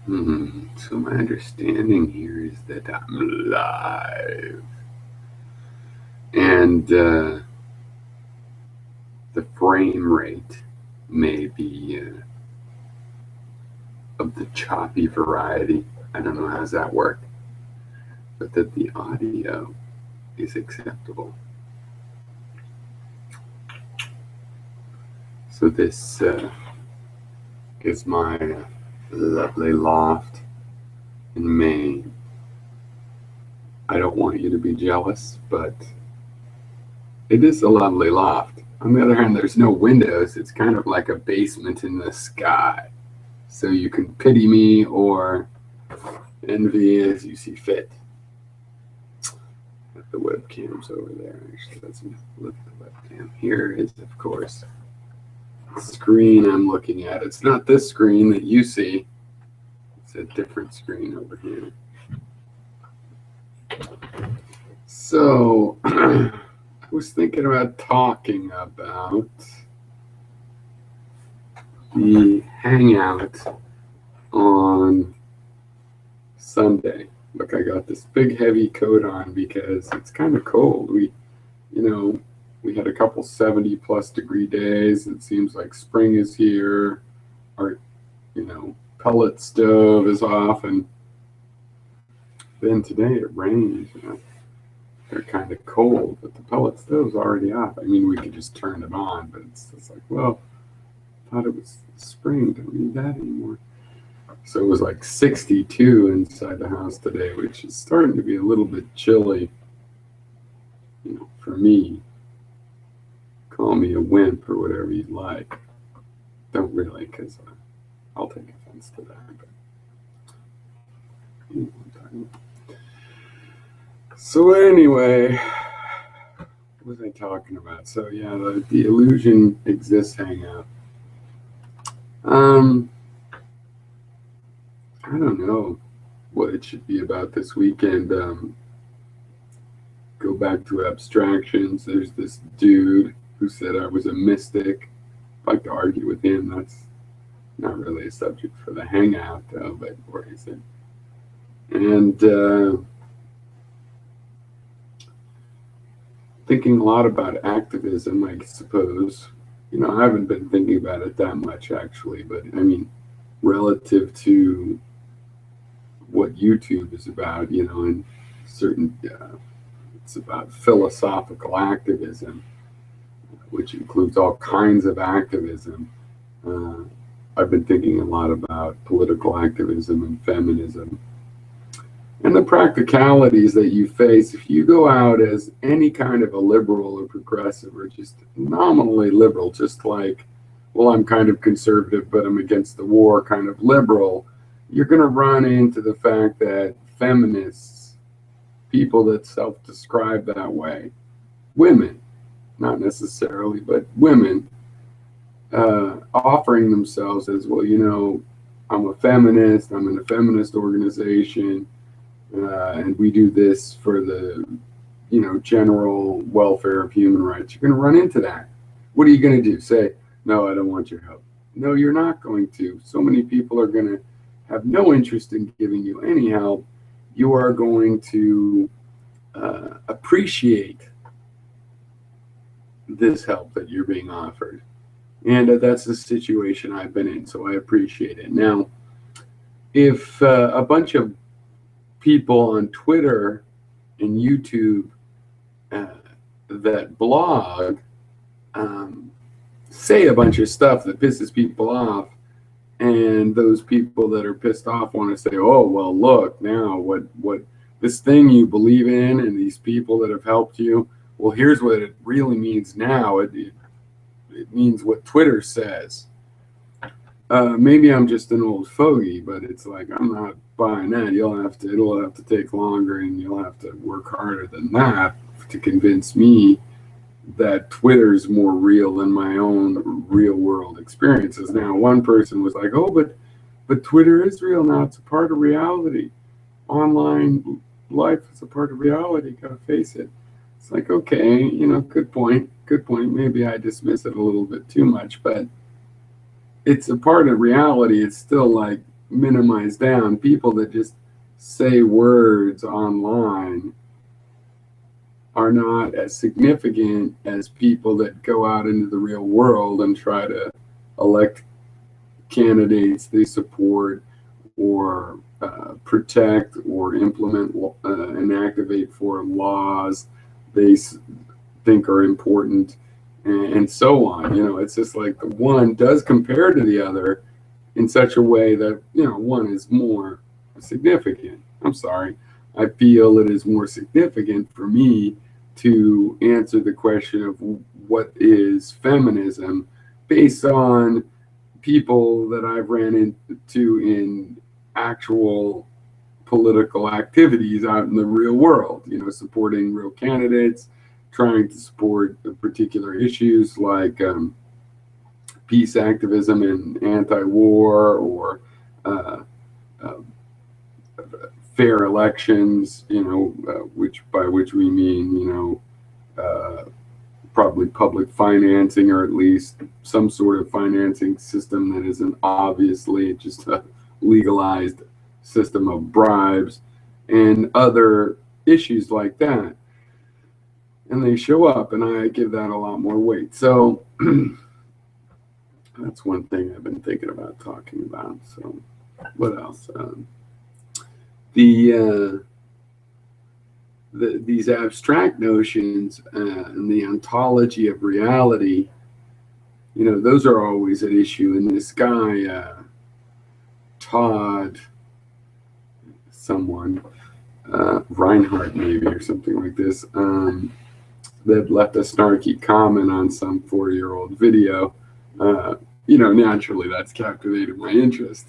So my understanding here is that I'm live, and the frame rate may be of the choppy variety. I don't know how's that work, but that the audio is acceptable. So this is my lovely loft in Maine. I don't want you to be jealous, but it is a lovely loft. On the other hand, there's no windows. It's kind of like a basement in the sky. So you can pity me or envy as you see fit. The webcam's over there. Actually, let's look at the webcam. Here is, of course, the screen I'm looking at. It's not this screen that you see. It's a different screen over here. So I was thinking about talking about the Hangout on Sunday. Look, I got this big heavy coat on because it's kind of cold. We had a couple 70+ degree days. It seems like spring is here. Our, pellet stove is off, and then today it rained. They're kind of cold, but the pellet stove's already off. I mean, we could just turn it on, but it's like, well, I thought it was spring. Don't need that anymore. So it was like 62 inside the house today, which is starting to be a little bit chilly, for me. Call me a wimp or whatever you'd like. Don't really, because I'll take offense to that. But, so anyway, what was I talking about? So yeah, the illusion exists Hangout. I don't know what it should be about this weekend. Go back to abstractions. There's this dude who said I was a mystic. I'd like to argue with him. That's not really a subject for the Hangout, though, but where is it? And thinking a lot about activism, I suppose. I haven't been thinking about it that much, actually, but I mean, relative to what YouTube is about, and certain, it's about philosophical activism, which includes all kinds of activism. I've been thinking a lot about political activism and feminism and the practicalities that you face if you go out as any kind of a liberal or progressive or just nominally liberal, just like, well, I'm kind of conservative, but I'm against the war kind of liberal. You're going to run into the fact that feminists, people that self-describe that way, women, not necessarily, but women, offering themselves as, well, I'm a feminist, I'm in a feminist organization, and we do this for the, general welfare of human rights. You're going to run into that. What are you going to do? Say, no, I don't want your help. No, you're not going to. So many people are going to have no interest in giving you any help. You are going to appreciate this help that you're being offered. And that's the situation I've been in, so I appreciate it. Now, if a bunch of people on Twitter and YouTube that blog say a bunch of stuff that pisses people off, and those people that are pissed off want to say, oh, well, look, now what this thing you believe in and these people that have helped you, well, here's what it really means now. It means what Twitter says. Maybe I'm just an old fogey, but it's like, I'm not buying that. It'll have to take longer, and you'll have to work harder than that to convince me that Twitter's more real than my own real world experiences. Now, one person was like, oh, but Twitter is real now. It's a part of reality. Online life is a part of reality. Gotta face it. It's like, okay, good point. Maybe I dismiss it a little bit too much, but it's a part of reality. It's still like minimize down. People that just say words online are not as significant as people that go out into the real world and try to elect candidates they support, or protect or implement and activate for laws they think are important, and so on. You know, it's just like the one does compare to the other in such a way that, you know, one is more significant. I'm sorry. I feel it is more significant for me to answer the question of what is feminism based on people that I've ran into in actual political activities out in the real world, you know, supporting real candidates, trying to support particular issues like peace activism and anti-war, or uh, fair elections, you know, by which we mean, you know, probably public financing, or at least some sort of financing system that isn't obviously just a legalized system of bribes, and other issues like that. And they show up, and I give that a lot more weight. So that's one thing I've been thinking about talking about. So what else? These abstract notions and the ontology of reality, you know, those are always at issue. And this guy, Todd, someone, Reinhardt maybe, or something like this, that left a snarky comment on some 4-year-old video. You know, naturally that's captivated my interest.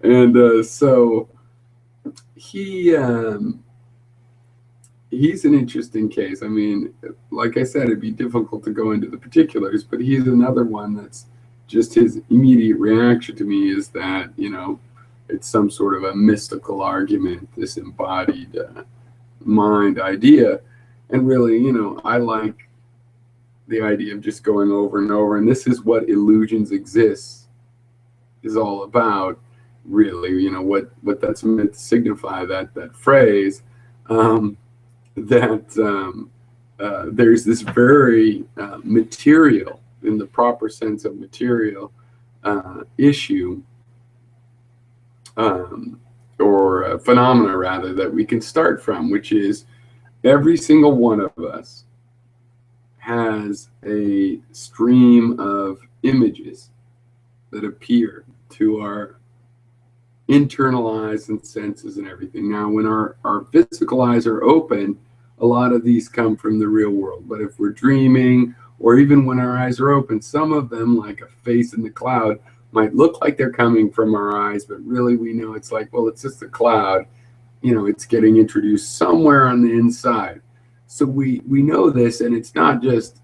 And so he's an interesting case. I mean, like I said, it'd be difficult to go into the particulars, but he's another one that's just, his immediate reaction to me is that, you know, it's some sort of a mystical argument, this embodied mind idea. And really, you know, I like the idea of just going over and over, and this is what illusions exist is all about, really. You know, what that's meant to signify, that phrase, there's this very material, in the proper sense of material, issue, or phenomena rather, that we can start from, which is every single one of us has a stream of images that appear to our internal eyes and senses and everything. Now, when our physical eyes are open, a lot of these come from the real world. But if we're dreaming, or even when our eyes are open, some of them, like a face in the cloud, might look like they're coming from our eyes, but really we know it's like, well, it's just a cloud. You know, it's getting introduced somewhere on the inside. So we know this, and it's not just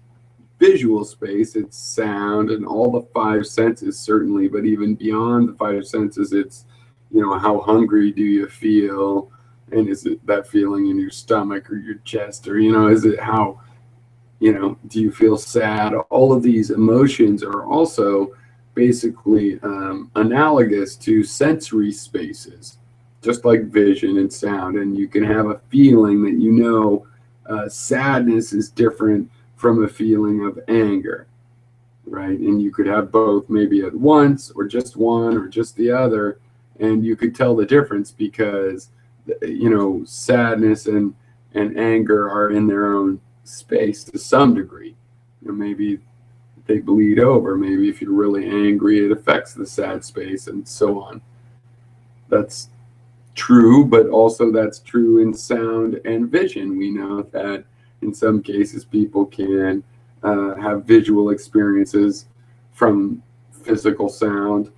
visual space, it's sound and all the 5 senses, certainly, but even beyond the 5 senses, it's, you know, how hungry do you feel, and is it that feeling in your stomach or your chest, or, you know, is it how, you know, do you feel sad? All of these emotions are also basically analogous to sensory spaces, just like vision and sound. And you can have a feeling that, you know, sadness is different from a feeling of anger, right? And you could have both maybe at once, or just one, or just the other, and you could tell the difference because, you know, sadness and anger are in their own space to some degree. You know, maybe they bleed over. Maybe if you're really angry, it affects the sad space, and so on. That's true, but also that's true in sound and vision. We know that in some cases people can have visual experiences from physical sound,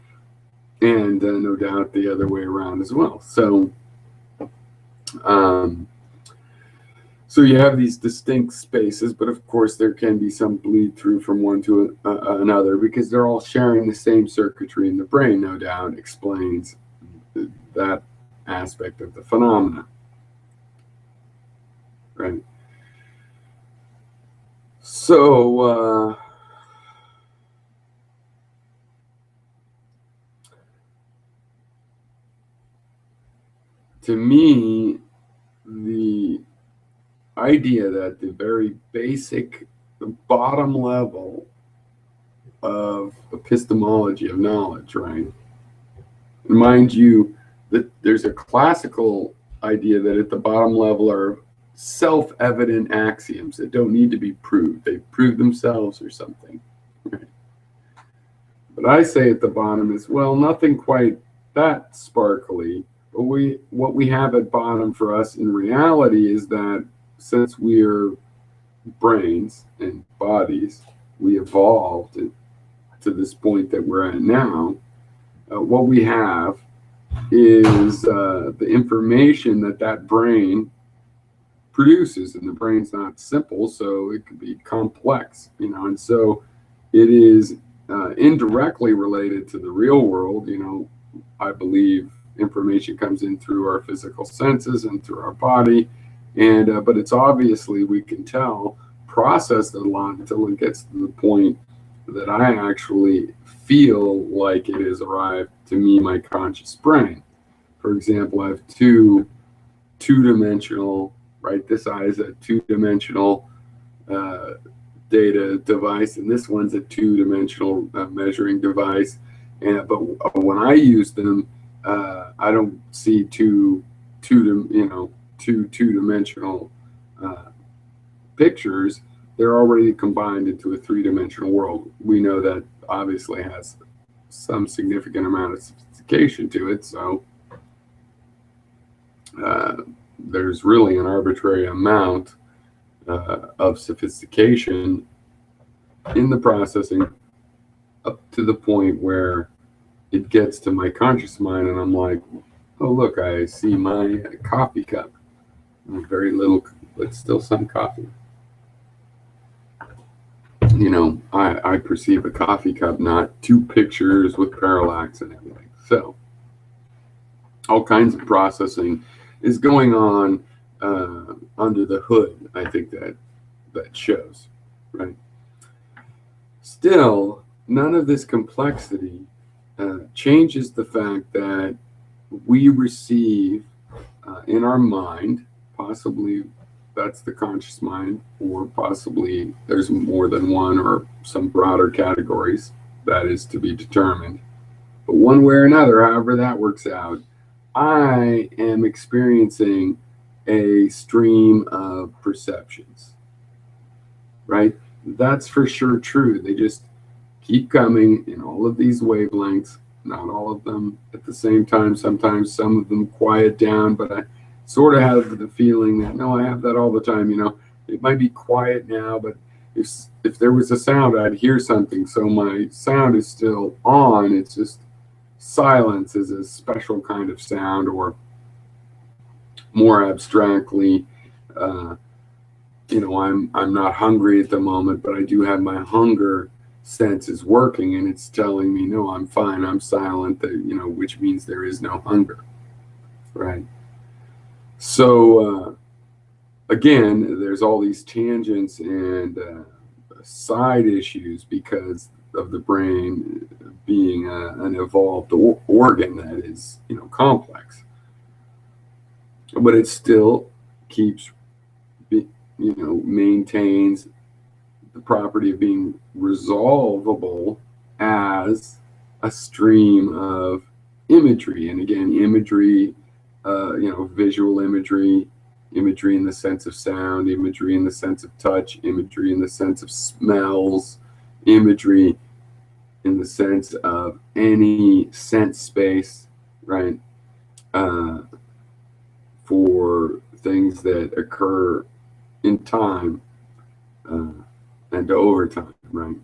and no doubt the other way around as well. So so you have these distinct spaces, but of course there can be some bleed through from one to another, because they're all sharing the same circuitry in the brain. No doubt explains that aspect of the phenomena, right? So to me, the idea that the very basic, the bottom level of epistemology of knowledge, right? And mind you, that there's a classical idea that at the bottom level are self-evident axioms that don't need to be proved. They prove themselves or something. Right? But I say at the bottom is, well, nothing quite that sparkly. But what we have at bottom for us in reality is that since we're brains and bodies, we evolved to this point that we're at now. What we have is the information that brain produces, and the brain's not simple, so it could be complex, and so it is indirectly related to the real world. I believe information comes in through our physical senses and through our body, and but it's obviously, we can tell, processed a lot until it gets to the point that I actually feel like it has arrived to me, my conscious brain. For example, I have two-dimensional, right? This eye is a two-dimensional data device, and this one's a two-dimensional measuring device. But when I use them, I don't see two-dimensional pictures. They're already combined into a three-dimensional world. We know that obviously has some significant amount of sophistication to it, so there's really an arbitrary amount of sophistication in the processing up to the point where it gets to my conscious mind, and I'm like, oh, look, I see my coffee cup. Very little, but still some coffee. I perceive a coffee cup, not two pictures with parallax and everything. So all kinds of processing is going on under the hood. I think that shows, right? Still, none of this complexity changes the fact that we receive in our mind, possibly that's the conscious mind, or possibly there's more than one or some broader categories, that is to be determined. But one way or another, however that works out, I am experiencing a stream of perceptions, right? That's for sure true. They just keep coming in all of these wavelengths, not all of them at the same time. Sometimes some of them quiet down, but I sort of have the feeling that, no, I have that all the time. It might be quiet now, but if there was a sound, I'd hear something. So my sound is still on. It's just silence is a special kind of sound, or more abstractly, I'm not hungry at the moment, but I do have my hunger sense is working, and it's telling me, no, I'm fine, I'm silent, which means there is no hunger, right? So again, there's all these tangents and side issues because of the brain being an evolved organ that is, complex, but it still keeps, maintains the property of being resolvable as a stream of imagery. And again, imagery, visual imagery, imagery in the sense of sound, imagery in the sense of touch, imagery in the sense of smells, imagery in the sense of any sense space, right? For things that occur in time and over time, right?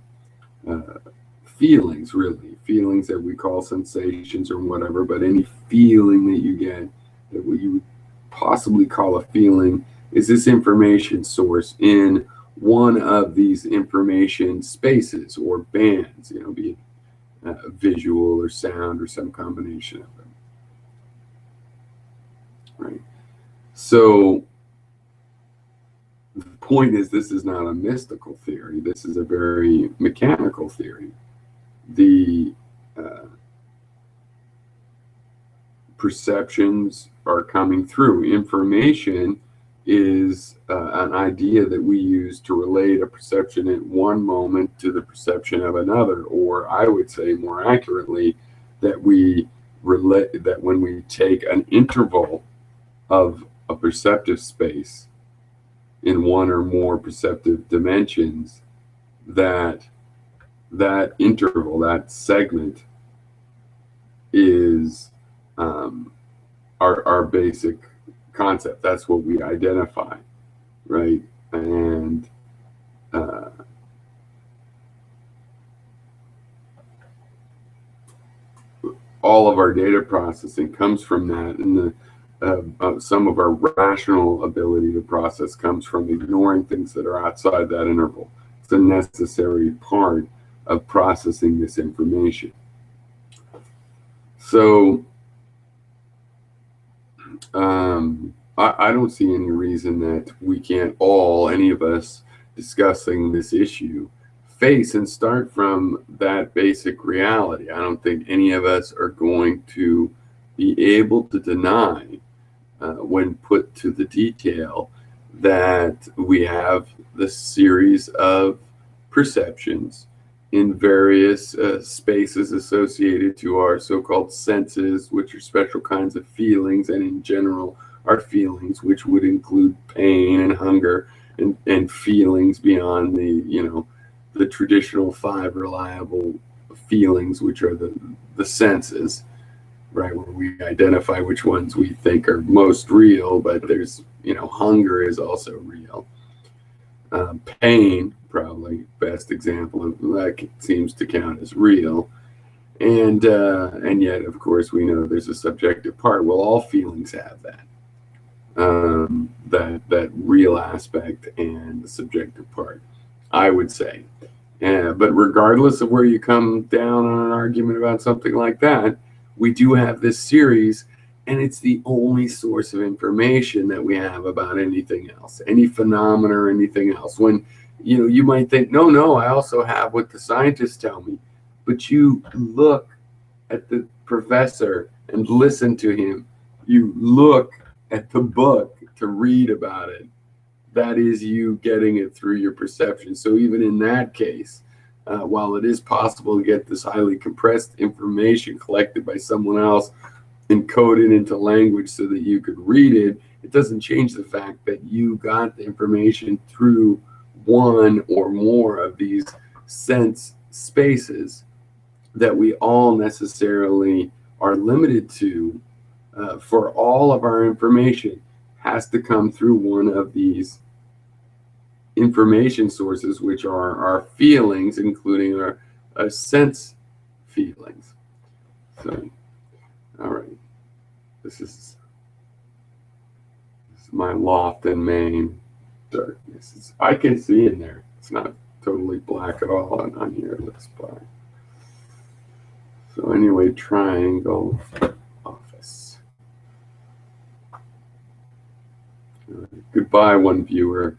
Feelings, really. Feelings that we call sensations or whatever, but any feeling that you get, that what you would possibly call a feeling, is this information source in one of these information spaces or bands, be it visual or sound or some combination of them, right? So the point is, this is not a mystical theory. This is a very mechanical theory. The perceptions are coming through. Information is an idea that we use to relate a perception at one moment to the perception of another, or I would say more accurately, that we relate that when we take an interval of a perceptive space in one or more perceptive dimensions, that interval, that segment, is our basic concept. That's what we identify, right? And all of our data processing comes from that, and some of our rational ability to process comes from ignoring things that are outside that interval. It's a necessary part of processing this information. So I don't see any reason that we can't all, any of us discussing this issue, face and start from that basic reality. I don't think any of us are going to be able to deny, when put to the detail, that we have the series of perceptions in various spaces associated to our so-called senses, which are special kinds of feelings, and in general our feelings, which would include pain and hunger and feelings beyond the traditional 5 reliable feelings, which are the senses, right, where we identify which ones we think are most real. But there's, hunger is also real. Pain, probably best example of that, seems to count as real. And yet, of course, we know there's a subjective part. Well, all feelings have that. That real aspect and the subjective part, I would say. But regardless of where you come down on an argument about something like that, we do have this series, and it's the only source of information that we have about anything else, any phenomena or anything else. When you might think, no, I also have what the scientists tell me, but you look at the professor and listen to him, you look at the book to read about it. That is you getting it through your perception. So even in that case, while it is possible to get this highly compressed information collected by someone else, encoded into language so that you could read it, it doesn't change the fact that you got the information through one or more of these sense spaces that we all necessarily are limited to. For all of our information has to come through one of these information sources, which are our feelings, including our sense feelings. So, all right, this is my loft and main darkness. I can see in there. It's not totally black at all on here. It looks black. So anyway, triangle office. Goodbye, one viewer.